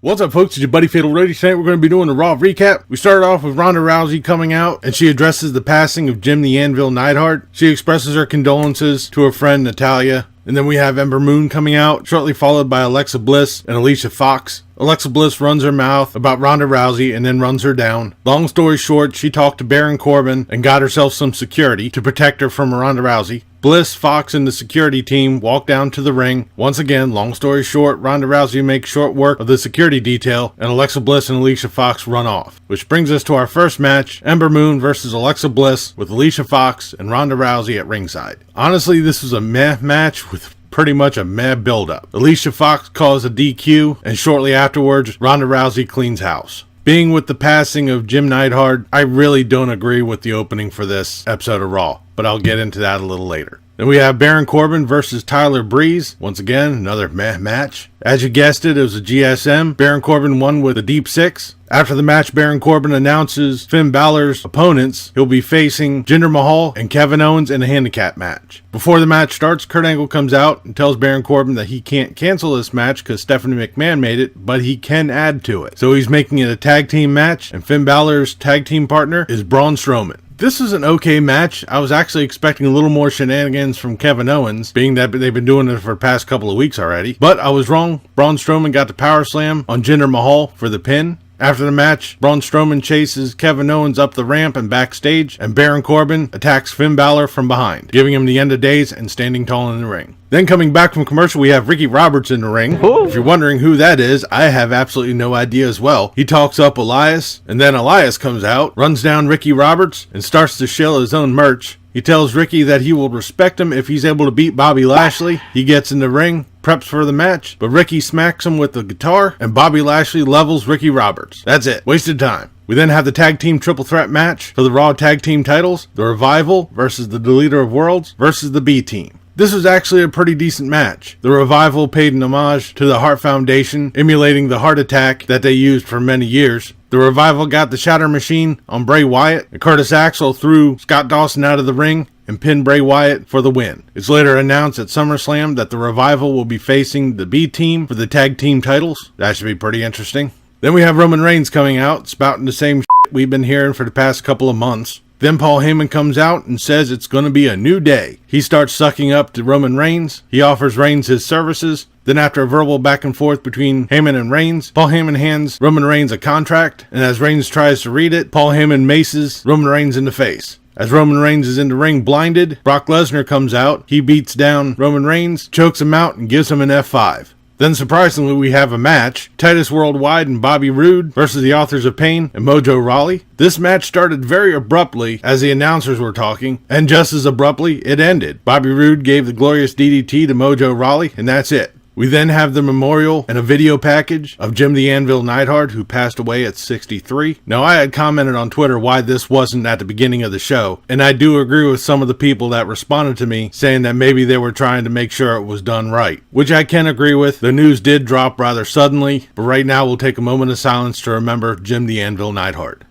What's up, folks? It's your buddy Fatalroadie. Tonight we're going to be doing a Raw recap. We started off with Ronda Rousey coming out, and she addresses the passing of Jim the Anvil Neidhart. She expresses her condolences to her friend Natalya. And then we have Ember Moon coming out, shortly followed by Alexa Bliss and Alicia Fox. Alexa Bliss runs her mouth about Ronda Rousey and then runs her down. Long story short, she talked to Baron Corbin and got herself some security to protect her from Ronda Rousey. Bliss, Fox, and the security team walk down to the ring. Once again, long story short, Ronda Rousey makes short work of the security detail, and Alexa Bliss and Alicia Fox run off. Which brings us to our first match, Ember Moon versus Alexa Bliss with Alicia Fox and Ronda Rousey at ringside. Honestly, this was a meh match with pretty much a meh build-up. Alicia Fox calls a DQ, and shortly afterwards, Ronda Rousey cleans house. Being with the passing of Jim Neidhart, I really don't agree with the opening for this episode of Raw, but I'll get into that a little later. Then we have Baron Corbin versus Tyler Breeze. Once again, another meh match. As you guessed it was a GSM. Baron Corbin won with a deep six. After the match, Baron Corbin announces Finn Balor's opponents. He'll be facing Jinder Mahal and Kevin Owens in a handicap match. Before the match starts, Kurt Angle comes out and tells Baron Corbin that he can't cancel this match because Stephanie McMahon made it, but he can add to it. So he's making it a tag team match, and Finn Balor's tag team partner is Braun Strowman. This is an okay match. I was actually expecting a little more shenanigans from Kevin Owens, being that they've been doing it for the past couple of weeks already. But I was wrong. Braun Strowman got the power slam on Jinder Mahal for the pin. After the match, Braun Strowman chases Kevin Owens up the ramp and backstage, and Baron Corbin attacks Finn Balor from behind, giving him the end of days and standing tall in the ring. Then coming back from commercial, we have Ricky Roberts in the ring. Ooh. If you're wondering who that is, I have absolutely no idea as well. He talks up Elias, and then Elias comes out, runs down Ricky Roberts, and starts to shill his own merch. He tells Ricky that he will respect him if he's able to beat Bobby Lashley. He gets in the ring, preps for the match, but Ricky smacks him with the guitar, and Bobby Lashley levels Ricky Roberts. That's it. Wasted time. We then have the tag team triple threat match for the Raw tag team titles. The Revival versus the Deleter of Worlds versus the B team. This was actually a pretty decent match. The Revival paid an homage to the Hart Foundation, emulating the heart attack that they used for many years. The Revival got the Shatter Machine on Bray Wyatt, and Curtis Axel threw Scott Dawson out of the ring and pinned Bray Wyatt for the win. It's later announced at SummerSlam that the Revival will be facing the B team for the tag team titles. That should be pretty interesting. Then we have Roman Reigns coming out, spouting the same shit we've been hearing for the past couple of months. Then Paul Heyman comes out and says it's going to be a new day. He starts sucking up to Roman Reigns. He offers Reigns his services. Then after a verbal back and forth between Heyman and Reigns, Paul Heyman hands Roman Reigns a contract. And as Reigns tries to read it, Paul Heyman maces Roman Reigns in the face. As Roman Reigns is in the ring blinded, Brock Lesnar comes out. He beats down Roman Reigns, chokes him out, and gives him an F5. Then surprisingly, we have a match, Titus Worldwide and Bobby Roode versus the Authors of Pain and Mojo Rawley. This match started very abruptly as the announcers were talking, and just as abruptly, it ended. Bobby Roode gave the glorious DDT to Mojo Rawley, and that's it. We then have the memorial and a video package of Jim the Anvil Neidhart, who passed away at 63. Now, I had commented on Twitter why this wasn't at the beginning of the show, and I do agree with some of the people that responded to me saying that maybe they were trying to make sure it was done right, which I can agree with. The news did drop rather suddenly, but right now we'll take a moment of silence to remember Jim the Anvil Neidhart.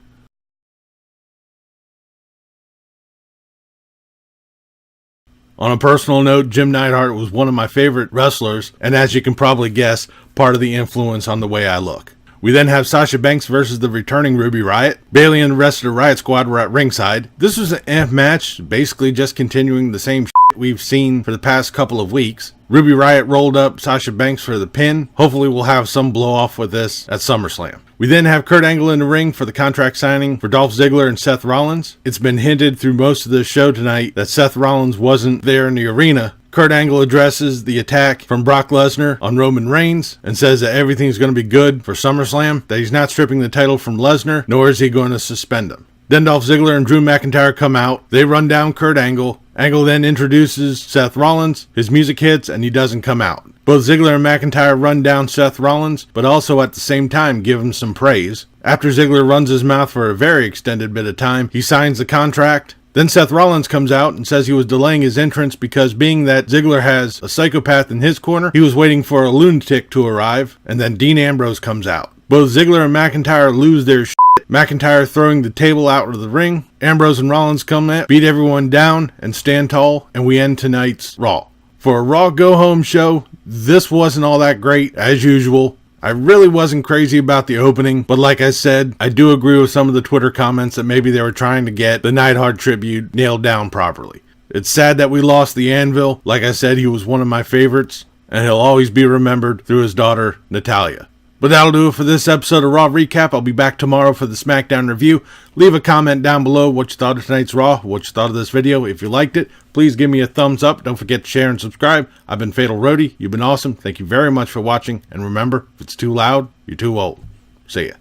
On a personal note, Jim Neidhart was one of my favorite wrestlers, and as you can probably guess, part of the influence on the way I look. We then have Sasha Banks versus the returning Ruby Riott. Bayley and the rest of the Riott Squad were at ringside. This was an match, basically just continuing the same shit we've seen for the past couple of weeks. Ruby Riott rolled up Sasha Banks for the pin. Hopefully we'll have some blow off with this at SummerSlam. We then have Kurt Angle in the ring for the contract signing for Dolph Ziggler and Seth Rollins. It's been hinted through most of the show tonight that Seth Rollins wasn't there in the arena. Kurt Angle addresses the attack from Brock Lesnar on Roman Reigns and says that everything's going to be good for SummerSlam, that he's not stripping the title from Lesnar, nor is he going to suspend him. Then Dolph Ziggler and Drew McIntyre come out. They run down Kurt Angle. Angle then introduces Seth Rollins. His music hits and he doesn't come out. Both Ziggler and McIntyre run down Seth Rollins, but also at the same time give him some praise. After Ziggler runs his mouth for a very extended bit of time, he signs the contract. Then Seth Rollins comes out and says he was delaying his entrance because being that Ziggler has a psychopath in his corner, he was waiting for a lunatic to arrive, and then Dean Ambrose comes out. Both Ziggler and McIntyre lose their shit. McIntyre throwing the table out of the ring. Ambrose and Rollins come in, beat everyone down, and stand tall, and we end tonight's Raw. For a Raw go-home show, this wasn't all that great, as usual. I really wasn't crazy about the opening, but like I said, I do agree with some of the Twitter comments that maybe they were trying to get the Neidhart tribute nailed down properly. It's sad that we lost the Anvil. Like I said, he was one of my favorites, and he'll always be remembered through his daughter, Natalya. But that'll do it for this episode of Raw Recap. I'll be back tomorrow for the SmackDown review. Leave a comment down below what you thought of tonight's Raw, what you thought of this video. If you liked it, please give me a thumbs up. Don't forget to share and subscribe. I've been Fatalroadie. You've been awesome. Thank you very much for watching. And remember, if it's too loud, you're too old. See ya.